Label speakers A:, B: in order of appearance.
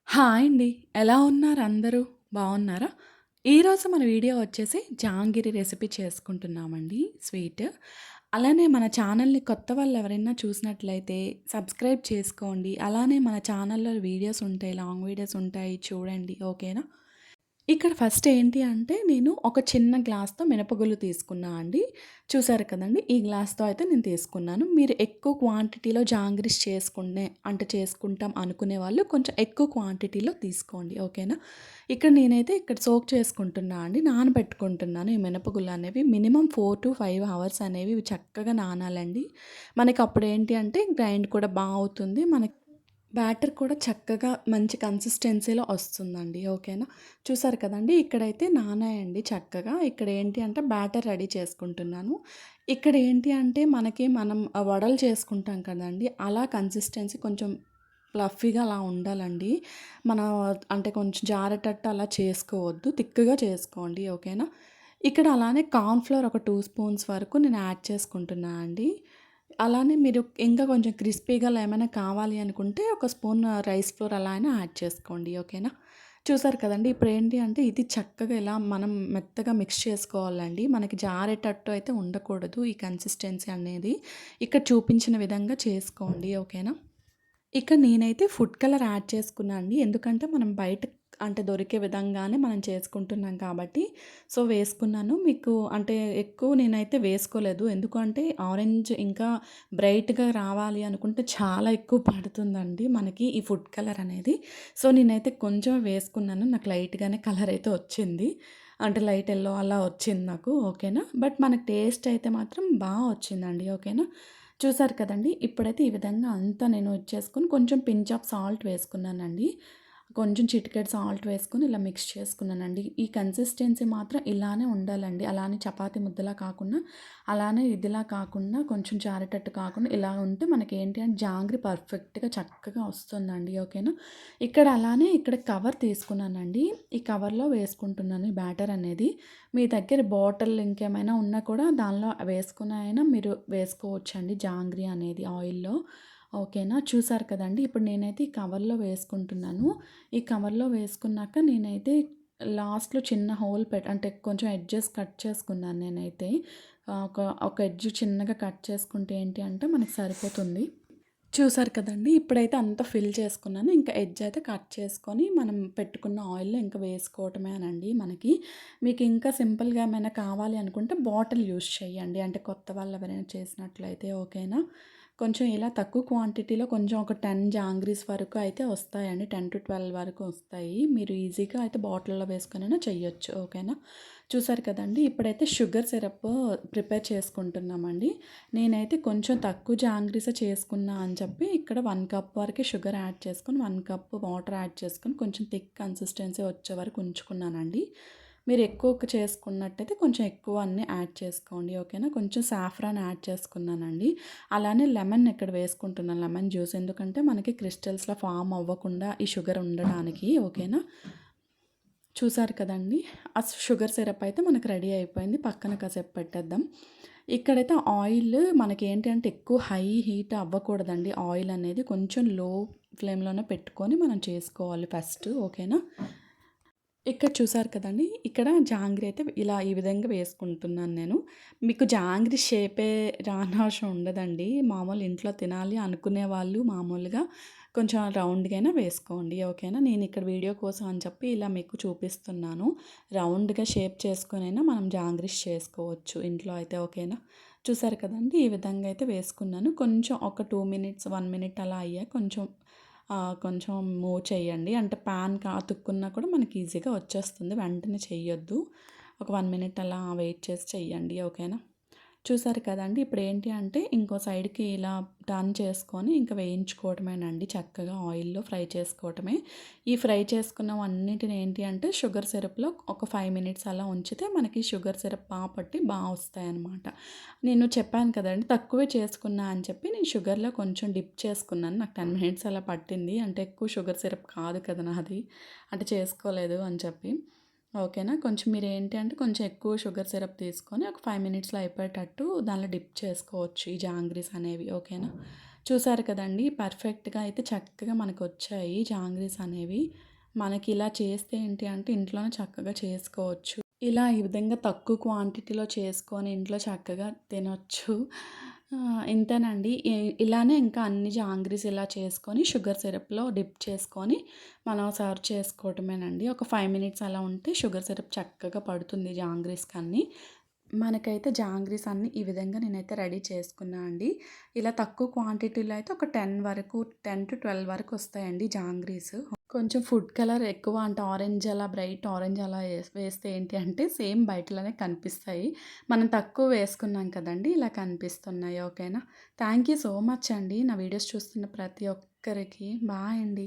A: Hi అండి. ఎలా ఉన్నారు అందరూ? బావున్నారా? ఈరోజు మన వీడియో వచ్చేసి జాంగిరి రెసిపీ చేసుకుంటున్నామండి స్వీట్. అలానే మన ఛానల్‌ని కొత్త వాళ్ళెవరైనా చూసినట్లయితే సబ్స్క్రైబ్ చేసుకోండి. అలానే మన ఛానల్‌లో వీడియోస్ ఉంటాయి. లాంగ్ వీడియోస్ ఉంటాయి చూడండి. ఓకేనా? ఇక్కడ ఫస్ట్ ఏంటి అంటే నేను ఒక చిన్న గ్లాస్‌తో మినపగుళ్ళు తీసుకున్నా అండి. చూసారు కదండీ! ఈ గ్లాస్‌తో అయితే నేను తీసుకున్నాను. మీరు ఎక్కువ క్వాంటిటీలో జాంగ్రీస్ చేసుకుంటాం అనుకునే వాళ్ళు కొంచెం ఎక్కువ క్వాంటిటీలో తీసుకోండి. ఓకేనా? నేనైతే సోక్ చేసుకుంటున్నా అండి. నానబెట్టుకుంటున్నాను ఈ మినపగుళ్ళనేవి. మినిమమ్ 4-5 అవర్స్ అనేవి ఇవి చక్కగా నానాలండి. మనకప్పుడేంటి అంటే గ్రైండ్ కూడా అవుతుంది. బ్యాటర్ కూడా చక్కగా మంచి కన్సిస్టెన్సీలో వస్తుందండి. ఓకేనా? చూసారు కదండీ! ఇక్కడైతే నానాయండి చక్కగా. ఇక్కడేంటి అంటే బ్యాటర్ రెడీ చేసుకుంటున్నాను. ఇక్కడేంటి అంటే మనం వడలు చేసుకుంటాం కదండీ! అలా కన్సిస్టెన్సీ కొంచెం ఫ్లఫీగా అలా ఉండాలండి. మనం అంటే కొంచెం జారేటట్టు అలా చేసుకోవద్దు. తిక్కుగా చేసుకోండి. ఓకేనా? ఇక్కడ అలానే కార్న్ ఫ్లోర్ ఒక 2 స్పూన్స్ వరకు నేను యాడ్ చేసుకుంటున్నా అండి. అలానే మీరు ఇంకా కొంచెం క్రిస్పీగా అలా ఏమైనా కావాలి అనుకుంటే ఒక స్పూన్ రైస్ ఫ్లోర్ అలా అయినా యాడ్ చేసుకోండి. ఓకేనా? చూసారు కదండీ! ఇప్పుడేంటి అంటే ఇది చక్కగా ఇలా మనం మెత్తగా మిక్స్ చేసుకోవాలండి. మనకి జారేటట్టు అయితే ఉండకూడదు ఈ కన్సిస్టెన్సీ అనేది. ఇక్కడ చూపించిన విధంగా చేసుకోండి. ఓకేనా? నేనైతే ఫుడ్ కలర్ యాడ్ చేసుకున్నా అండి. ఎందుకంటే మనం బయట అంటే దొరికే విధంగానే మనం చేసుకుంటున్నాం కాబట్టి, సో, వేసుకున్నాను. మీకు అంటే ఎక్కువ నేనైతే వేసుకోలేదు. ఎందుకంటే ఆరెంజ్ ఇంకా బ్రైట్‌గా రావాలి అనుకుంటే చాలా ఎక్కువ పడుతుందండి మనకి ఈ ఫుడ్ కలర్ అనేది. సో, నేనైతే కొంచెం వేసుకున్నాను. నాకు లైట్‌గానే కలర్ అయితే వచ్చింది. అంటే లైట్ యెల్లో అలా వచ్చింది నాకు. ఓకేనా? బట్ మనకి టేస్ట్ అయితే మాత్రం వచ్చిందండి. ఓకేనా? చూసారు కదండీ! ఇప్పుడైతే ఈ విధంగా అంతా నేను ఇచ్చేసుకొని కొంచెం పించ్ ఆఫ్ సాల్ట్ వేసుకున్నానండి. కొంచెం చిటికెడు సాల్ట్ వేసుకొని ఇలా మిక్స్ చేసుకున్నానండి. ఈ కన్సిస్టెన్సీ మాత్రం ఇలానే ఉండాలండి. అలానే చపాతీ ముద్దలా కాకుండా, అలానే ఇదిలా కాకుండా కొంచెం జారేటట్టు కాకుండా ఇలా ఉంటే మనకేంటి అంటే జాంగ్రీ పర్ఫెక్ట్‌గా చక్కగా వస్తుందండి. ఓకేనా? ఇక్కడ కవర్ తీసుకున్నానండి. ఈ కవర్‌లో వేసుకుంటున్నాను ఈ బ్యాటర్ అనేది. మీ దగ్గర బాటిల్ ఇంకేమైనా ఉన్నా కూడా దానిలో వేసుకొని అయినా మీరు వేసుకోవచ్చండి జాంగ్రీ అనేది ఆయిల్‌లో. ఓకేనా? చూసారు కదండీ! ఇప్పుడు నేనైతే ఈ కవర్‌లో వేసుకుంటున్నాను. ఈ కవర్‌లో వేసుకున్నాక నేనైతే లాస్ట్‌లో చిన్న హోల్ అంటే కొంచెం ఎడ్జెస్ కట్ చేసుకున్నాను నేనైతే. ఒక ఒక ఎడ్జ్ చిన్నగా కట్ చేసుకుంటే ఏంటి అంటే మనకి సరిపోతుంది. చూసారు కదండీ! ఇప్పుడైతే అంతా ఫిల్ చేసుకున్నాను. ఇంకా ఎడ్జ్ అయితే కట్ చేసుకొని మనం పెట్టుకున్న ఆయిల్‌లో ఇంకా వేసుకోవటమేనండి మనకి. మీకు ఇంకా సింపుల్‌గా ఏమైనా కావాలి అనుకుంటే బాటిల్ యూజ్ చేయండి. అంటే కొత్త వాళ్ళు ఎవరైనా చేసినట్లయితే ఓకేనా. కొంచెం ఇలా తక్కువ క్వాంటిటీలో కొంచెం ఒక 10 జాంగ్రీస్ వరకు అయితే వస్తాయండి. 10-12 వరకు వస్తాయి. మీరు ఈజీగా అయితే బాటిల్‌లో వేసుకొనైనా చెయ్యొచ్చు. ఓకేనా. చూసారు కదండీ! ఇప్పుడైతే షుగర్ సిరప్ ప్రిపేర్ చేసుకుంటున్నామండి. నేనైతే కొంచెం తక్కువ జాంగ్రీసే చేసుకున్నా అని చెప్పి ఇక్కడ 1 కప్ వరకే షుగర్ యాడ్ చేసుకొని, 1 కప్ వాటర్ యాడ్ చేసుకొని, కొంచెం థిక్ కన్సిస్టెన్సీ వచ్చే వరకు ఉంచుకున్నానండి. మీరు ఎక్కువ చేసుకున్నట్టయితే కొంచెం ఎక్కువ అన్నీ యాడ్ చేసుకోండి. ఓకేనా. కొంచెం సాఫ్రాన్ యాడ్ చేసుకున్నానండి. అలానే లెమన్ ఇక్కడ వేసుకుంటున్నాను. లెమన్ జ్యూస్ ఎందుకంటే మనకి క్రిస్టల్స్‌లా ఫార్మ్ అవ్వకుండా ఈ షుగర్ ఉండడానికి. ఓకేనా. చూసారు కదండీ! ఆ షుగర్ సిరప్ అయితే మనకు రెడీ అయిపోయింది. పక్కన కాసేపు పెట్టేద్దాం. ఇక్కడైతే ఆయిల్ మనకేంటి అంటే ఎక్కువ హై హీట్ అవ్వకూడదండి. ఆయిల్ అనేది కొంచెం లో ఫ్లేమ్‌లోనే పెట్టుకొని మనం చేసుకోవాలి ఫస్ట్. ఓకేనా. ఇక్కడ చూసారు కదండీ! ఇక్కడ జాంగ్రీ అయితే ఇలా ఈ విధంగా వేసుకుంటున్నాను నేను. మీకు జాంగ్రీ షేపే రానవసరం ఉండదండి. మామూలు ఇంట్లో తినాలి అనుకునే వాళ్ళు మామూలుగా కొంచెం రౌండ్‌గైనా వేసుకోండి. ఓకేనా. నేను ఇక్కడ వీడియో కోసం అని చెప్పి ఇలా మీకు చూపిస్తున్నాను. రౌండ్‌గా షేప్ చేసుకొనైనా మనం జాంగ్రీస్ చేసుకోవచ్చు ఇంట్లో అయితే. ఓకేనా. చూసారు కదండీ! ఈ విధంగా అయితే వేసుకున్నాను. కొంచెం ఒక 2 మినిట్స్, 1 మినిట్ అలా అయ్యాక కొంచెం మూవ్ చేయండి. అంటే పాన్ అతుక్కున్నా కూడా మనకి ఈజీగా వచ్చేస్తుంది. వెంటనే చెయ్యొద్దు. ఒక 1 మినిట్ అలా వెయిట్ చేసి చెయ్యండి. ఓకేనా. చూసారు కదండీ! ఇప్పుడేంటి అంటే ఇంకో సైడ్‌కి ఇలా టర్న్ చేసుకొని ఇంక వేయించుకోవటమేనండి చక్కగా ఆయిల్‌లో ఫ్రై చేసుకోవటమే. ఈ ఫ్రై చేసుకున్నవన్నిటిని ఏంటి అంటే షుగర్ సిరప్‌లో ఒక 5 మినిట్స్ అలా ఉంచితే మనకి షుగర్ సిరప్ పట్టి వస్తాయన్నమాట. నేను చెప్పాను కదండీ! తక్కువే చేసుకున్నా అని చెప్పి నేను షుగర్‌లో కొంచెం డిప్ చేసుకున్నాను. నాకు 10 మినిట్స్ అలా పట్టింది. అంటే ఎక్కువ షుగర్ సిరప్ కాదు కదా నాది. అంటే చేసుకోలేదు అని చెప్పి. ఓకేనా. కొంచెం మీరేంటి అంటే కొంచెం ఎక్కువ షుగర్ సిరప్ తీసుకొని ఒక 5 మినిట్స్‌లో అయిపోయేటట్టు దానిలో డిప్ చేసుకోవచ్చు ఈ జాంగ్రీస్ అనేవి. ఓకేనా. చూసారు కదండీ! పర్ఫెక్ట్‌గా అయితే చక్కగా మనకొచ్చాయి జాంగ్రీస్ అనేవి. మనకి ఇలా చేస్తే ఏంటి అంటే ఇంట్లోనే చక్కగా చేసుకోవచ్చు. ఇలా ఈ విధంగా తక్కువ క్వాంటిటీలో చేసుకొని ఇంట్లో చక్కగా తినొచ్చు. ఇంతేనండి. ఇలానే ఇంకా అన్ని జాంగ్రీస్ ఇలా చేసుకొని షుగర్ సిరప్‌లో డిప్ చేసుకొని మనం సర్వ్ చేసుకోవటమేనండి. ఒక 5 మినిట్స్ అలా ఉంటే షుగర్ సిరప్ చక్కగా పడుతుంది జాంగ్రీస్‌కన్నీ. మనకైతే జాంగ్రీస్ అన్నీ ఈ విధంగా నేనైతే రెడీ చేసుకున్నా అండి. ఇలా తక్కువ క్వాంటిటీలో అయితే ఒక 10-12 వరకు వస్తాయండి జాంగ్రీస్. కొంచెం ఫుడ్ కలర్ ఎక్కువ అంటే ఆరెంజ్ అలా బ్రైట్ ఆరెంజ్ అలా వేస్తే ఏంటి అంటే సేమ్ బయటలానే కనిపిస్తాయి. మనం తక్కువ వేసుకున్నాం కదండీ! ఇలా కనిపిస్తున్నాయి. ఓకేనా? థ్యాంక్ యూ సో మచ్ అండి. నా వీడియోస్ చూస్తున్న ప్రతి ఒక్కరికి. బాయ్ అండి.